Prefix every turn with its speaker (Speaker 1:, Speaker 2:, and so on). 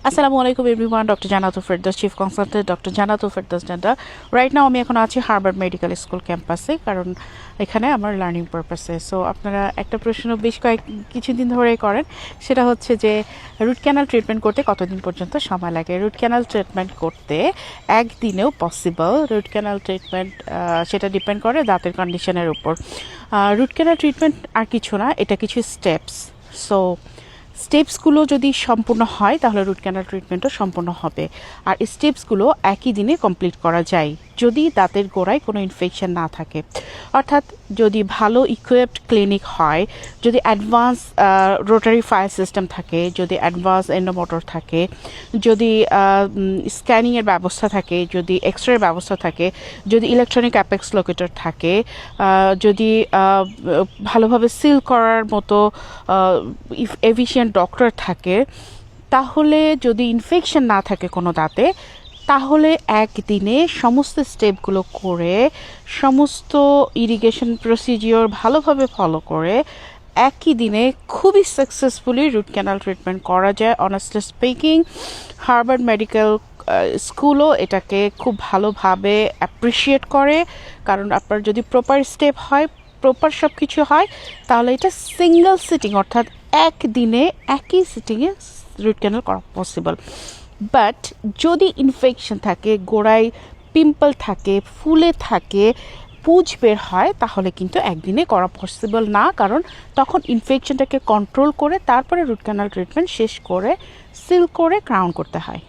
Speaker 1: আসসালামু আলাইকুম everyone, doctor Jannatul Ferdous, chief consultant doctor Jannatul Ferdous dental. Right now আমি এখন আছি হার্ভার্ড মেডিকেল স্কুল ক্যাম্পাসে, কারণ এখানে আমার লার্নিং পারপাসে। সো আপনারা একটা প্রশ্ন বেশ কিছুদিন ধরেই করেন, সেটা হচ্ছে যে রুট ক্যানাল ট্রিটমেন্ট করতে কতদিন পর্যন্ত সময় লাগে। রুট ক্যানাল ট্রিটমেন্ট করতে একদিনেও পসিবল। রুট ক্যানাল ট্রিটমেন্ট সেটা ডিপেন্ড করে দাঁতের কন্ডিশনের উপর। রুট ক্যানাল ট্রিটমেন্ট আর কিছু না, এটা কিছু স্টেপস। সো স্টেপসগুলো যদি সম্পূর্ণ হয় তাহলে রুট ক্যানাল ট্রিটমেন্টও সম্পূর্ণ হবে। আর এই স্টেপসগুলো একই দিনে কমপ্লিট করা যায় যদি দাঁতের গোড়ায় কোনো ইনফেকশন না থাকে। অর্থাৎ যদি ভালো ইকুইপড ক্লিনিক হয়, যদি অ্যাডভান্স রোটারি ফায়ার সিস্টেম থাকে, যদি অ্যাডভান্স এন্ডোমোটর থাকে, যদি স্ক্যানিংয়ের ব্যবস্থা থাকে, যদি এক্স রের ব্যবস্থা থাকে, যদি ইলেকট্রনিক অ্যাপেক্স লোকেটর থাকে, যদি ভালোভাবে সিল করার মতো এফিশিয়েন্ট ডক্টর থাকে, তাহলে যদি ইনফেকশন না থাকে কোনো দাঁতে, তাহলে একদিনে সমস্ত স্টেপগুলো করে, সমস্ত ইরিগেশন প্রসিজিওর ভালোভাবে ফলো করে একই দিনে খুবই সাকসেসফুলি রুট ক্যানাল ট্রিটমেন্ট করা যায়। অনেস্টলি স্পিকিং, হার্ভার্ড মেডিকেল স্কুলও এটাকে খুব ভালোভাবে অ্যাপ্রিসিয়েট করে, কারণ আপনার যদি প্রপার স্টেপ হয়, প্রপার সব কিছু হয়, তাহলে এটা সিঙ্গেল সিটিং অর্থাৎ একদিনে একই সিটিংয়ে রুট ক্যানাল করা পসিবল। বাট যদি ইনফেকশন থাকে, গোড়ায় পিম্পল থাকে, ফুলে থাকে, পুজ বের হয়, তাহলে কিন্তু একদিনে করা পসিবল না, কারণ তখন ইনফেকশনটাকে কন্ট্রোল করে তারপরে রুট ক্যানাল ট্রিটমেন্ট শেষ করে সিল করে ক্রাউন করতে হয়।